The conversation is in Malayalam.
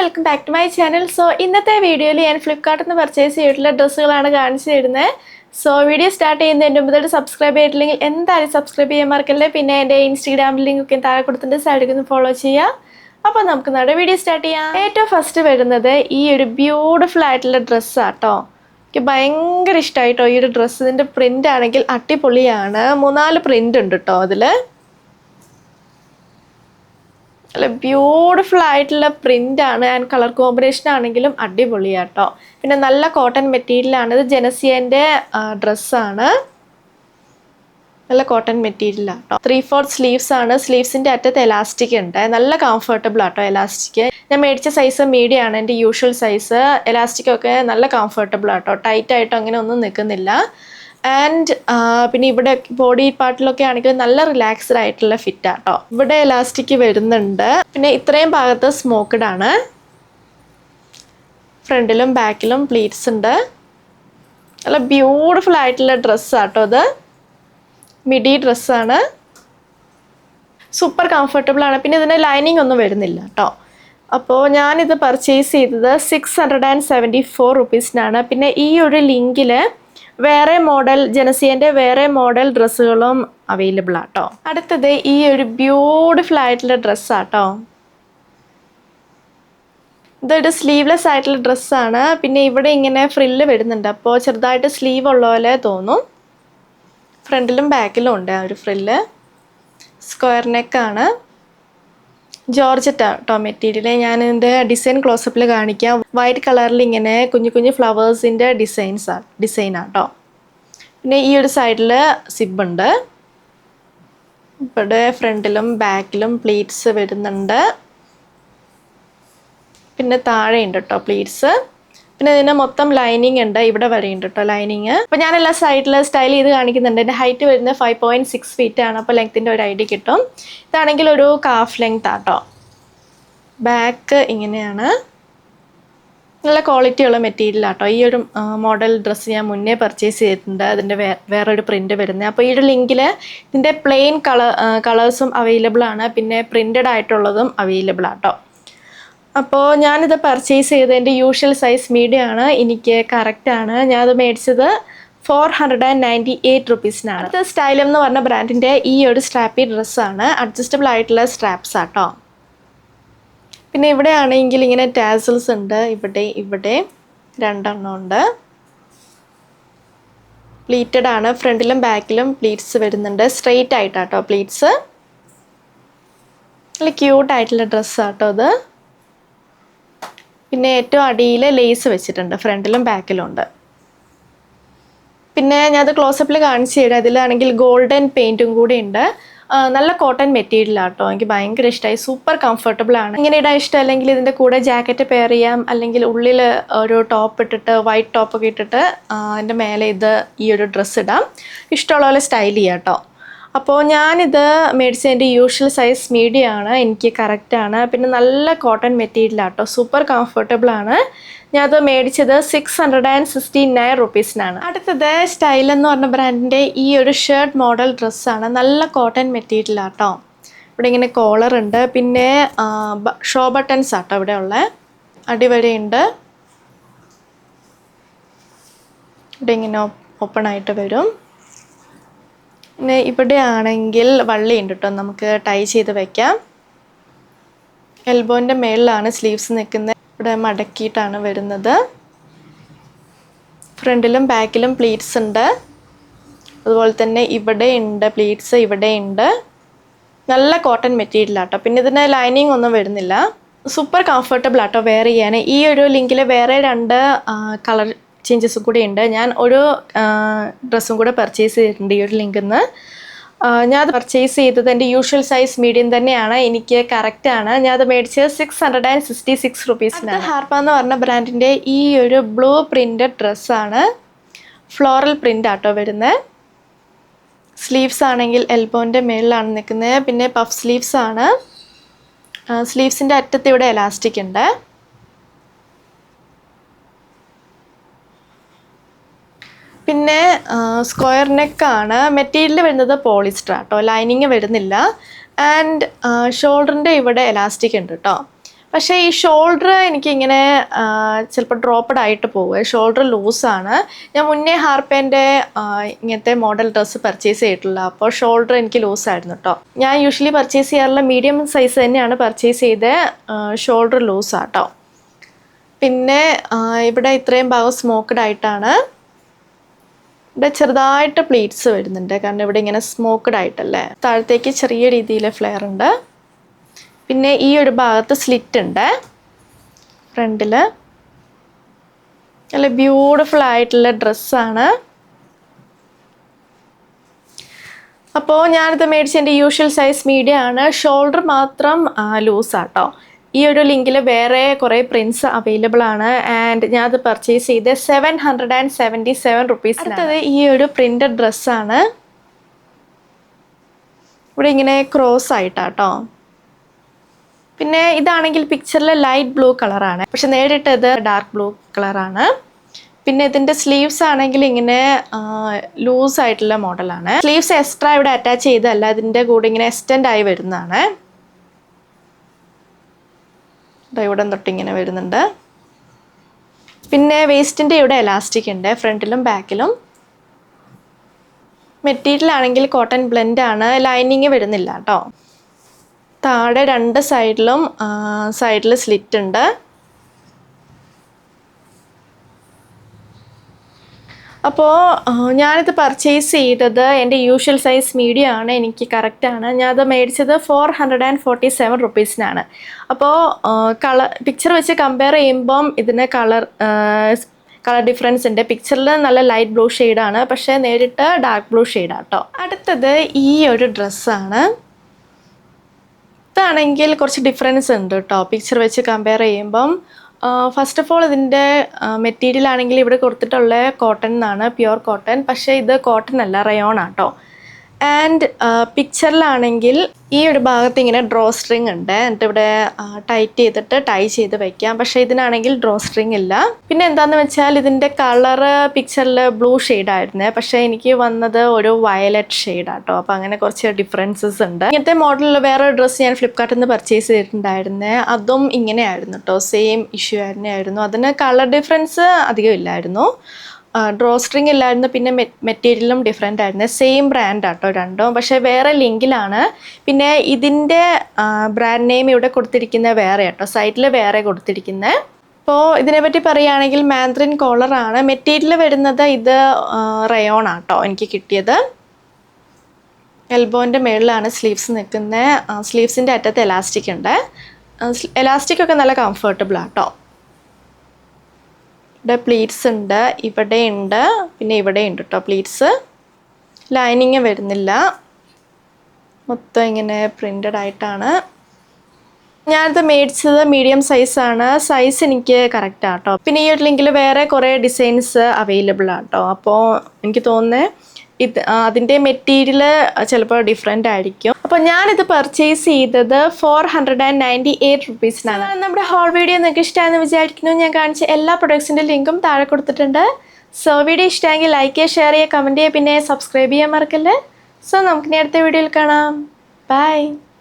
Welcome back to my channel. So ഇന്നത്തെ വീഡിയോയിൽ ഞാൻ ഫ്ലിപ്കാർട്ടിൽ നിന്ന് പർച്ചേസ് ചെയ്തിട്ടുള്ള ഡ്രസ്സുകളാണ് കാണിച്ചു തരുന്നത്. സോ വീഡിയോ സ്റ്റാർട്ട് ചെയ്യുന്നതിൻ്റെ മുമ്പായിട്ട് സബ്സ്ക്രൈബ് ചെയ്തിട്ടില്ലെങ്കിൽ എന്തായാലും സബ്സ്ക്രൈബ് ചെയ്യാൻ മറക്കല്ലേ. പിന്നെ എൻ്റെ ഇൻസ്റ്റാഗ്രാം ലിങ്ക് ഒക്കെ താഴെ കൊടുത്തിട്ട് സൈഡിൽ നിന്ന് ഫോളോ ചെയ്യുക. അപ്പോൾ നമുക്ക് നമ്മുടെ വീഡിയോ സ്റ്റാർട്ട് ചെയ്യാം. ഏറ്റവും ഫസ്റ്റ് വരുന്നത് ഈ ഒരു ബ്യൂട്ടിഫുൾ ആയിട്ടുള്ള ഡ്രസ്സാട്ടോ. എനിക്ക് ഭയങ്കര ഇഷ്ടമായിട്ടോ ഈ ഒരു ഡ്രസ്സ്. ഇതിൻ്റെ പ്രിൻ്റ് ആണെങ്കിൽ അടിപൊളിയാണ്. 3-4 പ്രിൻ്റ് ഉണ്ട് കേട്ടോ അതിൽ. നല്ല ബ്യൂട്ടിഫുൾ ആയിട്ടുള്ള പ്രിൻ്റാണ് ആൻഡ് കളർ കോമ്പിനേഷൻ ആണെങ്കിലും അടിപൊളിയാട്ടോ. പിന്നെ നല്ല കോട്ടൺ മെറ്റീരിയലാണ്. ഇത് ജനസിയൻ്റെ ഡ്രസ്സാണ്. നല്ല കോട്ടൺ മെറ്റീരിയലാട്ടോ. 3/4 സ്ലീവ്സ് ആണ്. സ്ലീവ്സിൻ്റെ അറ്റത്ത് എലാസ്റ്റിക് ഉണ്ട്. നല്ല കംഫർട്ടബിൾ ആട്ടോ എലാസ്റ്റിക്. ഞാൻ മേടിച്ച സൈസ് മീഡിയം ആണ്, എൻ്റെ യൂഷ്വൽ സൈസ്. എലാസ്റ്റിക് ഒക്കെ നല്ല കംഫർട്ടബിൾ ആട്ടോ. ടൈറ്റ് ആയിട്ടോ അങ്ങനെ ഒന്നും നിൽക്കുന്നില്ല. ആൻഡ് പിന്നെ ഇവിടെ ബോഡി പാർട്ടിലൊക്കെ ആണെങ്കിൽ നല്ല റിലാക്സ്ഡ് ആയിട്ടുള്ള ഫിറ്റ് ആട്ടോ. ഇവിടെ എലാസ്റ്റിക് വരുന്നുണ്ട്. പിന്നെ ഇത്രയും ഭാഗത്ത് സ്മോക്ക്ഡ് ആണ്. ഫ്രണ്ടിലും ബാക്കിലും പ്ലീറ്റ്സ് ഉണ്ട്. നല്ല ബ്യൂട്ടിഫുൾ ആയിട്ടുള്ള ഡ്രസ്സാട്ടോ ഇത്. മിഡി ഡ്രസ്സാണ്. സൂപ്പർ കംഫർട്ടബിൾ ആണ്. പിന്നെ ഇതിന് ലൈനിങ് ഒന്നും വരുന്നില്ല കേട്ടോ. അപ്പോൾ ഞാനിത് പർച്ചേസ് ചെയ്തത് 674 റുപ്പീസിനാണ്. പിന്നെ ഈ ഒരു ലിങ്കിൽ വേറെ മോഡൽ ജനസിയൻ്റെ വേറെ മോഡൽ ഡ്രസ്സുകളും അവൈലബിൾ ആട്ടോ. അടുത്തത് ഈ ഒരു ബ്യൂട്ടിഫുൾ ആയിട്ടുള്ള ഡ്രസ്സാട്ടോ. ഇതൊരു സ്ലീവ്ലെസ് ആയിട്ടുള്ള ഡ്രസ്സാണ്. പിന്നെ ഇവിടെ ഇങ്ങനെ ഫ്രില്ല് വരുന്നുണ്ട്. അപ്പോൾ ചെറുതായിട്ട് സ്ലീവ് ഉള്ള പോലെ തോന്നും. ഫ്രണ്ടിലും ബാക്കിലും ഉണ്ട് ആ ഒരു ഫ്രില്ല്. സ്ക്വയർ നെക്കാണ്. ജോർജറ്റ് കേട്ടോ മെറ്റീരിയൽ. ഞാൻ ഇതിൻ്റെ ഡിസൈൻ ക്ലോസപ്പിൽ കാണിക്കാം. വൈറ്റ് കളറിൽ ഇങ്ങനെ കുഞ്ഞു കുഞ്ഞു ഫ്ലവേഴ്സിൻ്റെ ഡിസൈനാട്ടോ. പിന്നെ ഈ ഒരു സൈഡിൽ സിബ് ഉണ്ട്. ഇവിടെ ഫ്രണ്ടിലും ബാക്കിലും പ്ലീറ്റ്സ് വരുന്നുണ്ട്. പിന്നെ താഴെ ഉണ്ട് കേട്ടോ പ്ലീറ്റ്സ്. പിന്നെ ഇതിന് മൊത്തം ലൈനിങ് ഉണ്ട്. ഇവിടെ വരെയുണ്ട് കേട്ടോ ലൈനിങ്. അപ്പോൾ ഞാൻ എല്ലാ സൈഡിൽ സ്റ്റൈൽ ചെയ്ത് കാണിക്കുന്നുണ്ട്. എൻ്റെ ഹൈറ്റ് വരുന്നത് 5.6 ഫീറ്റ് ആണ്. അപ്പോൾ ലെങ്ത്തിൻ്റെ ഒരു ഐഡിയ കിട്ടും. ഇതാണെങ്കിൽ ഒരു കാഫ് ലെങ്ത് ആട്ടോ. ബാക്ക് ഇങ്ങനെയാണ്. നല്ല ക്വാളിറ്റിയുള്ള മെറ്റീരിയൽ ആട്ടോ. ഈ ഒരു മോഡൽ ഡ്രസ്സ് ഞാൻ മുന്നേ പർച്ചേസ് ചെയ്തിട്ടുണ്ട്. അതിൻ്റെ വേറൊരു പ്രിൻ്റ് വരുന്നത്. അപ്പോൾ ഈ ഒരു ലിങ്കിൽ ഇതിൻ്റെ പ്ലെയിൻ കളേഴ്സും അവൈലബിൾ ആണ്. പിന്നെ പ്രിൻ്റഡ് ആയിട്ടുള്ളതും അവൈലബിൾ ആട്ടോ. അപ്പോൾ ഞാനിത് പർച്ചേസ് ചെയ്ത് എൻ്റെ യൂഷ്വൽ സൈസ് മീഡിയം ആണ്. എനിക്ക് കറക്റ്റാണ്. ഞാനത് മേടിച്ചത് 498 റുപ്പീസിനാണ്. അടുത്ത സ്റ്റൈലം എന്ന് പറഞ്ഞ ബ്രാൻഡിൻ്റെ ഈ ഒരു സ്ട്രാപ്പി ഡ്രസ്സാണ്. അഡ്ജസ്റ്റബിൾ ആയിട്ടുള്ള സ്ട്രാപ്സ് ആട്ടോ. പിന്നെ ഇവിടെ ആണെങ്കിൽ ഇങ്ങനെ ടാസൽസ് ഉണ്ട്. ഇവിടെ 2 എണ്ണം ഉണ്ട്. പ്ലീറ്റഡ് ആണ്. ഫ്രണ്ടിലും ബാക്കിലും പ്ലീറ്റ്സ് വരുന്നുണ്ട്. സ്ട്രെയിറ്റ് ആയിട്ടാട്ടോ പ്ലീറ്റ്സ്. നല്ല ക്യൂട്ടായിട്ടുള്ള ഡ്രസ്സാട്ടോ അത്. പിന്നെ ഏറ്റവും അടിയിൽ ലേസ് വെച്ചിട്ടുണ്ട്. ഫ്രണ്ടിലും ബാക്കിലും ഉണ്ട്. പിന്നെ ഞാനത് ക്ലോസപ്പിൽ കാണിച്ചു തരാം. അതിലാണെങ്കിൽ ഗോൾഡൻ പെയിൻറ്റും കൂടി ഉണ്ട്. നല്ല കോട്ടൺ മെറ്റീരിയൽ ആട്ടോ. എനിക്ക് ഭയങ്കര ഇഷ്ടമായി. സൂപ്പർ കംഫർട്ടബിൾ ആണ്. ഇങ്ങനെ ഇടാൻ ഇഷ്ടം അല്ലെങ്കിൽ ഇതിൻ്റെ കൂടെ ജാക്കറ്റ് പെയർ ചെയ്യാം. അല്ലെങ്കിൽ ഉള്ളിൽ ഒരു ടോപ്പ് ഇട്ടിട്ട് വൈറ്റ് ടോപ്പൊക്കെ ഇട്ടിട്ട് അതിൻ്റെ മേലെ ഈ ഒരു ഡ്രസ്സ് ഇടാം. ഇഷ്ടമുള്ള പോലെ സ്റ്റൈൽ ചെയ്യാം കേട്ടോ. അപ്പോൾ ഞാനിത് മേടിച്ചതിൻ്റെ യൂഷ്വൽ സൈസ് മീഡിയം ആണ്. എനിക്ക് കറക്റ്റാണ്. പിന്നെ നല്ല കോട്ടൺ മെറ്റീരിയൽ ആട്ടോ. സൂപ്പർ കംഫർട്ടബിൾ ആണ്. ഞാനത് മേടിച്ചത് 669 റുപ്പീസിനാണ്. അടുത്തത് സ്റ്റൈൽ എന്ന് പറഞ്ഞ ബ്രാൻഡിൻ്റെ ഈ ഒരു ഷർട്ട് മോഡൽ ഡ്രസ്സാണ്. നല്ല കോട്ടൺ മെറ്റീരിയൽ ആട്ടോ. ഇവിടെ ഇങ്ങനെ കോളർ ഉണ്ട്. പിന്നെ ഷോ ബട്ടൺസ് ആട്ടോ ഇവിടെ ഉള്ള. അടിവരെയുണ്ട്. ഇവിടെ ഇങ്ങനെ ഓപ്പൺ ആയിട്ട് വരും. പിന്നെ ഇവിടെ ആണെങ്കിൽ വള്ളിയുണ്ട് കേട്ടോ. നമുക്ക് ടൈ ചെയ്ത് വയ്ക്കാം. എൽബോൻ്റെ മേളിലാണ് സ്ലീവ്സ് നിൽക്കുന്നത്. ഇവിടെ മടക്കിയിട്ടാണ് വരുന്നത്. ഫ്രണ്ടിലും ബാക്കിലും പ്ലീറ്റ്സ് ഉണ്ട്. അതുപോലെ തന്നെ ഇവിടെ ഉണ്ട് പ്ലീറ്റ്സ്. ഇവിടെ ഉണ്ട്. നല്ല കോട്ടൺ മെറ്റീരിയൽ ആട്ടോ. പിന്നെ ഇതിന് ലൈനിങ് ഒന്നും വരുന്നില്ല. സൂപ്പർ കംഫർട്ടബിൾ ആട്ടോ വെയർ ചെയ്യാൻ. ഈ ഒരു ലിങ്കിൽ വേറെ 2 കളർ ചേഞ്ചസും കൂടി ഉണ്ട്. ഞാൻ ഒരു ഡ്രസ്സും കൂടെ പർച്ചേസ് ചെയ്തിട്ടുണ്ട് ഈ ഒരു ലിങ്കിൽ നിന്ന്. ഞാൻ അത് പർച്ചേസ് ചെയ്തത് എൻ്റെ യൂഷ്വൽ സൈസ് മീഡിയം തന്നെയാണ്. എനിക്ക് കറക്റ്റാണ്. ഞാൻ അത് മേടിച്ചത് 666 റുപ്പീസിനാണ്. ഹാർപ്പ എന്ന് പറഞ്ഞ ബ്രാൻഡിൻ്റെ ഈ ഒരു ബ്ലൂ പ്രിൻ്റഡ് ഡ്രസ്സാണ്. ഫ്ലോറൽ പ്രിൻ്റ് ആട്ടോ വരുന്നത്. സ്ലീവ്സ് ആണെങ്കിൽ എൽബോൻ്റെ മേളിലാണ് നിൽക്കുന്നത്. പിന്നെ പഫ് സ്ലീവ്സ് ആണ്. സ്ലീവ്സിൻ്റെ അറ്റത്ത് ഇവിടെ എലാസ്റ്റിക് ഉണ്ട്. പിന്നെ സ്ക്വയർ നെക്കാണ്. മെറ്റീരിയൽ വരുന്നത് പോളിസ്റ്റർ ആട്ടോ. ലൈനിങ് വരുന്നില്ല. ആൻഡ് ഷോൾഡറിൻ്റെ ഇവിടെ എലാസ്റ്റിക് ഉണ്ട് കേട്ടോ. പക്ഷേ ഈ ഷോൾഡർ എനിക്കിങ്ങനെ ചിലപ്പോൾ ഡ്രോപ്പഡ് ആയിട്ട് പോകുക. ഷോൾഡർ ലൂസാണ്. ഞാൻ മുന്നേ ഹാർപ്പേൻ്റെ ഇങ്ങനത്തെ മോഡൽ ഡ്രസ്സ് പർച്ചേസ് ചെയ്തിട്ടുള്ള, അപ്പോൾ ഷോൾഡർ എനിക്ക് ലൂസായിരുന്നു കേട്ടോ. ഞാൻ യൂഷ്വലി പർച്ചേസ് ചെയ്യാറുള്ള മീഡിയം സൈസ് തന്നെയാണ് പർച്ചേസ് ചെയ്ത്, ഷോൾഡർ ലൂസാട്ടോ. പിന്നെ ഇവിടെ ഇത്രയും ഭാഗം സ്മോക്ക്ഡ് ആയിട്ടാണ്. ഇവിടെ ചെറുതായിട്ട് പ്ലീറ്റ്സ് വരുന്നുണ്ട്, കാരണം ഇവിടെ ഇങ്ങനെ സ്മോക്ക്ഡ് ആയിട്ടല്ലേ. താഴത്തേക്ക് ചെറിയ രീതിയിൽ ഫ്ലെയർ ഉണ്ട്. പിന്നെ ഈ ഒരു ഭാഗത്ത് സ്ലിറ്റ് ഉണ്ട് ഫ്രണ്ടിൽ. നല്ല ബ്യൂട്ടിഫുൾ ആയിട്ടുള്ള ഡ്രസ്സാണ്. അപ്പോൾ ഞാനിത് മേടിച്ച എൻ്റെ യൂഷ്വൽ സൈസ് മീഡിയം ആണ്. ഷോൾഡർ മാത്രം ലൂസാട്ടോ. ഈ ഒരു ലിങ്കിൽ വേറെ കുറേ പ്രിൻസ് അവൈലബിൾ ആണ്. ആൻഡ് ഞാനത് പർച്ചേസ് ചെയ്ത് 777 റുപ്പീസ്. അടുത്തത് ഈ ഒരു പ്രിൻറ്റഡ് ഡ്രസ്സാണ്. ഇവിടെ ഇങ്ങനെ ക്രോസ് ആയിട്ടാട്ടോ. പിന്നെ ഇതാണെങ്കിൽ പിക്ചറിൽ ലൈറ്റ് ബ്ലൂ കളറാണ്, പക്ഷെ നേരിട്ടത് ഡാർക്ക് ബ്ലൂ കളറാണ്. പിന്നെ ഇതിൻ്റെ സ്ലീവ്സ് ആണെങ്കിൽ ഇങ്ങനെ ലൂസ് ആയിട്ടുള്ള മോഡലാണ്. സ്ലീവ്സ് എക്സ്ട്രാ ഇവിടെ അറ്റാച്ച് ചെയ്തല്ല, ഇതിൻ്റെ കൂടെ ഇങ്ങനെ എക്സ്റ്റെൻഡ് ആയി വരുന്നതാണ്. ഇവിടെ തൊട്ടിങ്ങനെ വരുന്നുണ്ട്. പിന്നെ വേസ്റ്റിൻ്റെ ഇവിടെ എലാസ്റ്റിക് ഉണ്ട് ഫ്രണ്ടിലും ബാക്കിലും. മെറ്റീരിയൽ ആണെങ്കിൽ കോട്ടൺ ബ്ലെൻഡ് ആണ്, ലൈനിങ് വരുന്നില്ല കേട്ടോ. താഴെ രണ്ട് സൈഡിൽ സ്ലിറ്റ് ഉണ്ട്. അപ്പോൾ ഞാനിത് പർച്ചേസ് ചെയ്തത് എൻ്റെ യൂഷ്വൽ സൈസ് മീഡിയം ആണ്, എനിക്ക് കറക്റ്റാണ്. ഞാനത് മേടിച്ചത് 447 റുപ്പീസിനാണ്. അപ്പോൾ പിക്ചർ വെച്ച് കമ്പയർ ചെയ്യുമ്പം ഇതിന് കളർ ഡിഫറൻസ് ഉണ്ട്. പിക്ചറിൽ നല്ല ലൈറ്റ് ബ്ലൂ ഷെയ്ഡാണ്, പക്ഷേ നേരിട്ട് ഡാർക്ക് ബ്ലൂ ഷെയ്ഡാണ് കേട്ടോ. അടുത്തത് ഈ ഒരു ഡ്രസ്സാണ്. ഇതാണെങ്കിൽ കുറച്ച് ഡിഫറൻസ് ഉണ്ട് കേട്ടോ പിക്ചർ വെച്ച് കമ്പയർ ചെയ്യുമ്പം. ഫസ്റ്റ് ഓഫ് ഓൾ ഇതിൻ്റെ മെറ്റീരിയൽ ആണെങ്കിൽ ഇവിടെ കൊടുത്തിട്ടുള്ള കോട്ടൺ എന്നാണ്, പ്യുവർ കോട്ടൺ. പക്ഷേ ഇത് കോട്ടൺ അല്ല, റയോൺ ആട്ടോ. ആൻഡ് പിക്ചറിലാണെങ്കിൽ ഈ ഒരു ഭാഗത്ത് ഇങ്ങനെ ഡ്രോ സ്ട്രിങ് ഉണ്ട്, എന്നിട്ട് ഇവിടെ ടൈറ്റ് ചെയ്തിട്ട് ടൈ ചെയ്ത് വെക്കാം. പക്ഷേ ഇതിനാണെങ്കിൽ ഡ്രോ സ്ട്രിങ് ഇല്ല. പിന്നെ എന്താണെന്ന് വെച്ചാൽ ഇതിൻ്റെ കളറ് പിക്ചറിൽ ബ്ലൂ ഷെയ്ഡായിരുന്നു, പക്ഷേ എനിക്ക് വന്നത് ഒരു വയലറ്റ് ഷെയ്ഡാട്ടോ. അപ്പോൾ അങ്ങനെ കുറച്ച് ഡിഫറൻസസ് ഉണ്ട്. ഇങ്ങനത്തെ മോഡലിൽ വേറെ ഡ്രസ്സ് ഞാൻ ഫ്ലിപ്കാർട്ടിൽ നിന്ന് പർച്ചേസ് ചെയ്തിട്ടുണ്ടായിരുന്നു, അതും ഇങ്ങനെയായിരുന്നു കേട്ടോ. സെയിം ഇഷ്യൂ ആയിരുന്നു. അതിന് കളർ ഡിഫറൻസ് അധികം ഇല്ലായിരുന്നു, ഡ്രോ സ്ട്രിങ് ഇല്ലായിരുന്നു. പിന്നെ മെറ്റീരിയലും ഡിഫറെൻ്റ് ആയിരുന്നു. സെയിം ബ്രാൻഡ് ആട്ടോ രണ്ടും, പക്ഷേ വേറെ ലിങ്കിലാണ്. പിന്നെ ഇതിൻ്റെ ബ്രാൻഡ് നെയിം ഇവിടെ കൊടുത്തിരിക്കുന്നത് വേറെ ആട്ടോ, സൈറ്റിൽ വേറെ കൊടുത്തിരിക്കുന്നത്. അപ്പോൾ ഇതിനെപ്പറ്റി പറയുകയാണെങ്കിൽ മാൻഡ്രിൻ കോളറാണ്. മെറ്റീരിയൽ വരുന്നത് ഇത് റയോൺ ആട്ടോ എനിക്ക് കിട്ടിയത്. എൽബോൻ്റെ മുകളിലാണ് സ്ലീവ്സ് നിൽക്കുന്നത്. സ്ലീവ്സിൻ്റെ അറ്റത്ത് എലാസ്റ്റിക് ഉണ്ട്. എലാസ്റ്റിക് ഒക്കെ നല്ല കംഫർട്ടബിൾ ആട്ടോ. ഇവിടെ പ്ലീറ്റ്സ് ഉണ്ട്, ഇവിടെ ഉണ്ട്, പിന്നെ ഇവിടെ ഉണ്ട് കേട്ടോ പ്ലീറ്റ്സ്. ലൈനിങ് വരുന്നില്ല, മൊത്തം ഇങ്ങനെ പ്രിൻ്റഡ് ആയിട്ടാണ്. ഞാനിത് മേടിച്ചത് മീഡിയം സൈസാണ്. സൈസ് എനിക്ക് കറക്റ്റ് ആട്ടോ. പിന്നെ ഈ ഒരു ലിങ്കിൽ വേറെ കുറേ ഡിസൈൻസ് അവൈലബിൾ ആട്ടോ. അപ്പോൾ എനിക്ക് തോന്നുന്നത് അതിൻ്റെ മെറ്റീരിയൽ ചിലപ്പോൾ ഡിഫറെൻ്റ് ആയിരിക്കും. അപ്പോൾ ഞാനിത് പർച്ചേസ് ചെയ്തത് 498 റുപ്പീസിനാണ്. നമ്മുടെ ഹോൾ വീഡിയോ നിങ്ങൾക്ക് ഇഷ്ടമാണെന്ന് വിചാരിക്കുന്നു. ഞാൻ കാണിച്ച എല്ലാ പ്രൊഡക്ട്സിൻ്റെ ലിങ്കും താഴെ കൊടുത്തിട്ടുണ്ട്. സോ വീഡിയോ ഇഷ്ടമെങ്കിൽ ലൈക്ക് ചെയ്യുക, ഷെയർ ചെയ്യുക, കമൻറ്റ് ചെയ്യുക, പിന്നെ സബ്സ്ക്രൈബ് ചെയ്യാൻ മറക്കല്ലേ. സോ നമുക്കിനി അടുത്ത വീഡിയോയിൽ കാണാം. ബൈ.